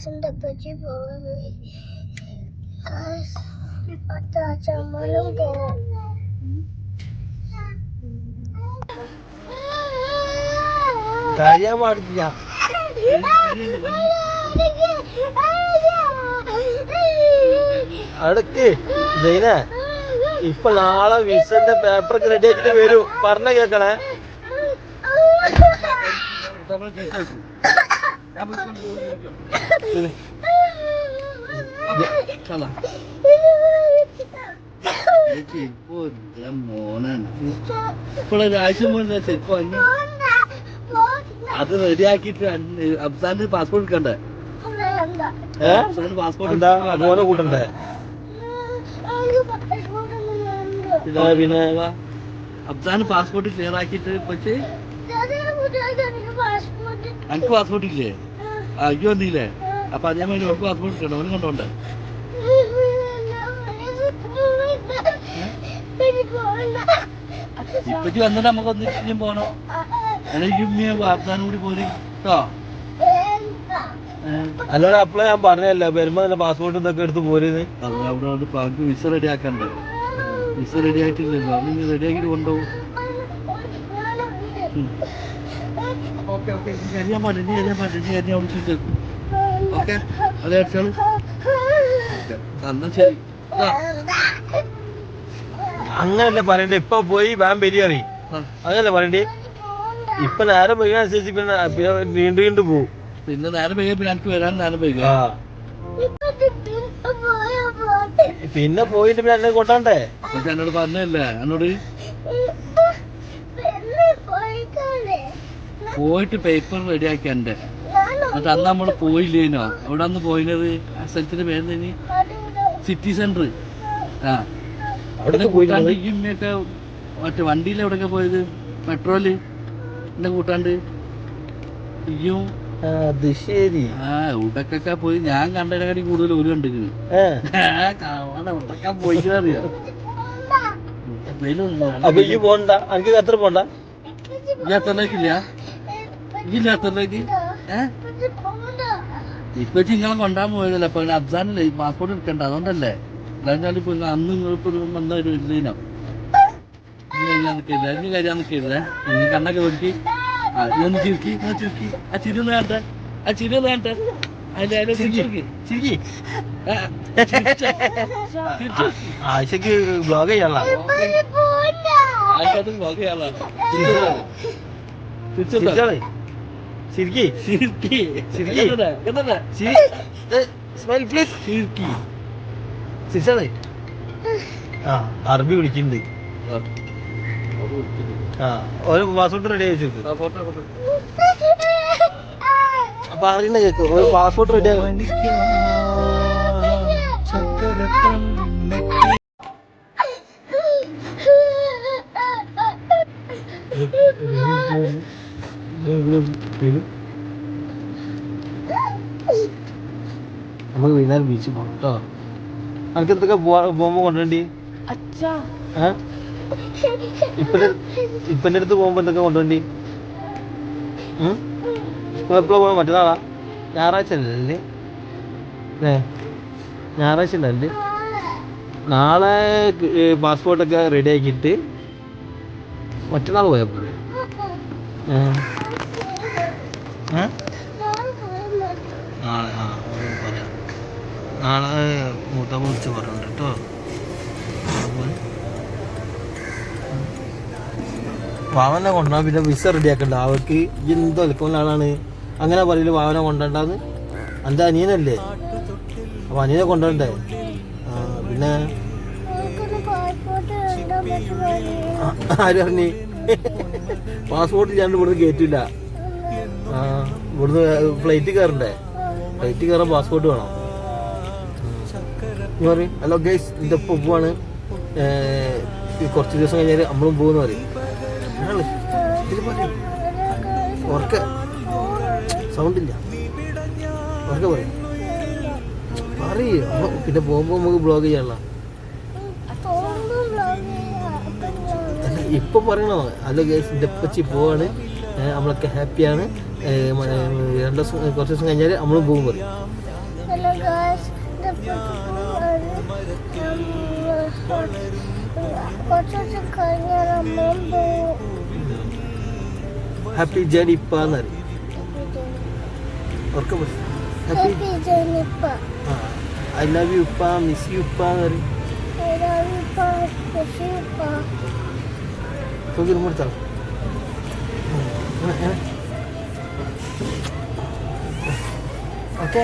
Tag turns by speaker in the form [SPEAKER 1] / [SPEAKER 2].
[SPEAKER 1] Vicente പറ്റി പോയി ചമ്മലും പോകും.
[SPEAKER 2] കഴിയാൻ പാടില്ല. അടുക്ക് ജൈന, ഇപ്പൊ നാളെ വിസന്റെ പേപ്പർ റെഡി ആക്കിട്ട് വരൂ. പറഞ്ഞ കേക്കണേ.
[SPEAKER 3] അത് റെഡിയാക്കിട്ട് അബ്സാന്റെ പാസ്പോർട്ട് എടുക്കണ്ടേ?
[SPEAKER 2] എന്താ മോനെ കൂട്ടണ്ടേ?
[SPEAKER 3] പിന്നെ അബ്സാന് പാസ്പോർട്ട് ക്ലിയർ ആക്കിട്ട് പക്ഷേ എനിക്ക് പാസ്പോർട്ട് ഇല്ലേ? അയ്യോ വന്നില്ലേ? അപ്പൊ അതേ മാതിരി അവർക്ക് പാസ്പോർട്ട് എടുക്കണ്ട, അവനും കൊണ്ടോണ്ടേ? ഇപ്പച്ചി വന്നിട്ട് നമുക്ക് ഒന്നിച്ചും പോണോ? എനിക്ക് അബ്സാനും കൂടി പോരി കേട്ടോ.
[SPEAKER 2] അല്ലോടെ അപ്പളെ ഞാൻ പറഞ്ഞല്ലോ, വരുമ്പോ തന്നെ പാസ്പോർട്ട് ഇതൊക്കെ എടുത്ത് പോരുന്ന്.
[SPEAKER 3] അവിടെ വിസ റെഡി ആക്കണ്ടേ? വിസ റെഡി ആയിട്ടില്ലല്ലോ, നീ റെഡി ആക്കിട്ട് കൊണ്ടുപോകും. അറിയാൻ പാടില്ല, നീ അറിയാൻ പാടില്ല, നീ അറിയാൻ വിളിച്ചിട്ട്. ഓക്കെ, അതെ അടിച്ചോളൂ. എന്നാ ശരി.
[SPEAKER 2] അങ്ങനല്ലേ പറയണ്ടേ? ഇപ്പൊ പോയി വാൻ പെരിയറി അങ്ങനല്ലേ പറയണ്ടേ? ഇപ്പൊ നേരം വൈകുന്നനുസരിച്ച് പിന്നെ വീണ്ടും വീണ്ടും പോവും.
[SPEAKER 3] പിന്നെ നേരം വൈകിയ പിന്നെ എനിക്ക് വരാൻ നേരം വൈകുക.
[SPEAKER 2] പിന്നെ പോയിട്ട് പിന്നെ എന്നെ കൊണ്ടാണ്ടേ?
[SPEAKER 3] പക്ഷെ എന്നോട് പറഞ്ഞല്ലേ, എന്നോട് പോയിട്ട് പേപ്പർ റെഡിയാക്കി എന്റെ. എന്നിട്ട് അന്ന് നമ്മള് പോയില്ലേനോ? അവിടെ അന്ന് പോയിനത് ആ സ്ഥലത്തിന്റെ പേര് സിറ്റി സെന്റർ. ആ അവിടെ കൂട്ടാണ്ട് ഇമ്മയൊക്കെ മറ്റേ വണ്ടിയിൽ എവിടെയൊക്കെ പോയത്? മെട്രോയില് എന്നെ കൂട്ടാണ്ട് ഇയ്യും.
[SPEAKER 2] അത് ശരി.
[SPEAKER 3] ആ ഉടക്കൊക്കെ പോയി. ഞാൻ കണ്ടതിനെക്കാട്ടി കൂടുതൽ ഒരു കണ്ടിരുന്നു. ഉടക്കാൻ പോയിക്കറിയാ.
[SPEAKER 2] അപ്പൊ ഈ പോണ്ട, എനിക്ക് ഖത്തർ പോണ്ട?
[SPEAKER 3] ഈ ഖത്തറിലേക്കില്ല? ഇല്ല ഖത്തറിലേക്ക്? ഇപ്പൊ നിങ്ങളെ കൊണ്ടാൻ പോയതല്ലേ? അപ്പൊ അബ്സാനല്ലേ പാസ്പോർട്ട് എടുക്കണ്ട, അതുകൊണ്ടല്ലേ? അല്ലാതെ ഇപ്പൊ അന്ന് നിങ്ങളിപ്പോ വന്നൊരു ഇല്ലേനോ? ഇനി കഴിയാൻ നിൽക്കരുതേ. നീ കണ്ണൊക്കെ നോക്കി ഒന്ന് ചിരിക്കി, ചിരിക്കി. ആ ചിരി ഒന്ന് വേണ്ട, ആ ചിരി ഒന്ന് വേണ്ട.
[SPEAKER 2] ആഴ്ചക്ക് ബ്ലോഗ് ചെയ്യാനുള്ള
[SPEAKER 3] ആഴ്ച ബ്ലോഗ് ചെയ്യാനുള്ള
[SPEAKER 2] അറബി വിളിക്കുന്നുണ്ട്. ആ ഒരു പാസ്പോർട്ട് റെഡി ആയി അപ്പൊ അറിയുന്ന കേക്ക്. ഒരു പാസ്പോർട്ട് റെഡി ആകാൻ നമുക്ക് വൈകുന്നേരം ബീച്ചിൽ പോകണം കേട്ടോ. എനിക്ക് എന്തൊക്കെ പോകുമ്പോ കൊണ്ടുവേണ്ടി? ഇപ്പൻ്റെ അടുത്ത് പോകുമ്പോ എന്തൊക്കെ കൊണ്ടുവേണ്ടി? എപ്പോഴാ പോകാൻ? മറ്റന്നാളാ? ഞായറാഴ്ച അല്ലേ? ഞായറാഴ്ച ഉണ്ടല്ലേ? നാളെ പാസ്പോർട്ടൊക്കെ റെഡി ആക്കിയിട്ട് മറ്റന്നാൾ പോയാൽ പോലെ. നാളെ പറയാം. നാളെ മൂത്ത വിളിച്ച് പറഞ്ഞിട്ടുണ്ട് കേട്ടോ. വാവനെ കൊണ്ടുപോകാൻ പിന്നെ വിസ റെഡി ആക്കണ്ട. അവർക്ക് എന്തോ എളുപ്പമുള്ള ആളാണ് അങ്ങനെ പറയില്ല. വാവനെ കൊണ്ടുണ്ടാന്ന് എൻ്റെ അനിയനല്ലേ, അപ്പൊ അനിയനെ കൊണ്ടുപോണ്ടേ? പിന്നെ ആര് പറഞ്ഞ് പാസ്പോർട്ട് ഇല്ലാണ്ട് ഇവിടുന്ന് കയറ്റില്ല? ഇവിടുന്ന് ഫ്ലൈറ്റ് കയറണ്ടേ? ഫ്ലൈറ്റ് കയറാൻ പാസ്പോർട്ട് വേണം. നീ പറയും ഹലോ ഗൈസ്, ഇതിൻ്റെ ഒപ്പം പോവാണ്, കുറച്ച് ദിവസം കഴിഞ്ഞാൽ നമ്മളും പോകുന്ന പറയും. ഉറക്കെ സൗണ്ടില്ല, ഉറക്കെ പറയും. അറിയോ? പിന്നെ പോകുമ്പോ നമുക്ക് ബ്ലോഗ് ചെയ്യാനുള്ള അല്ല ഇപ്പൊ പറയണോ? അല്ല ഗൈസ്, ഇതിൻ്റെ ഒപ്പച്ചി പോവാണ്, നമ്മളൊക്കെ ഹാപ്പിയാണ്, 2 ദിവസം കുറച്ച് ദിവസം കഴിഞ്ഞാൽ നമ്മളും പോകും പറയും.
[SPEAKER 1] കുറച്ച് ദിവസം കഴിഞ്ഞാൽ നമ്മളും പോവും.
[SPEAKER 2] ഹാപ്പി ജേണിപ്പ എന്നറിയും ഓർക്ക ഹാപ്പി
[SPEAKER 1] ഹാപ്പി ജേണിപ്പ.
[SPEAKER 2] ഐ ലവ് യു ഉപ്പ മിസ് യു ഉപ്പ എന്നറിയും
[SPEAKER 1] I love you, Pa. Miss you, Pa.
[SPEAKER 2] സൗകര്യം കൊടുത്താൽ ഓക്കെ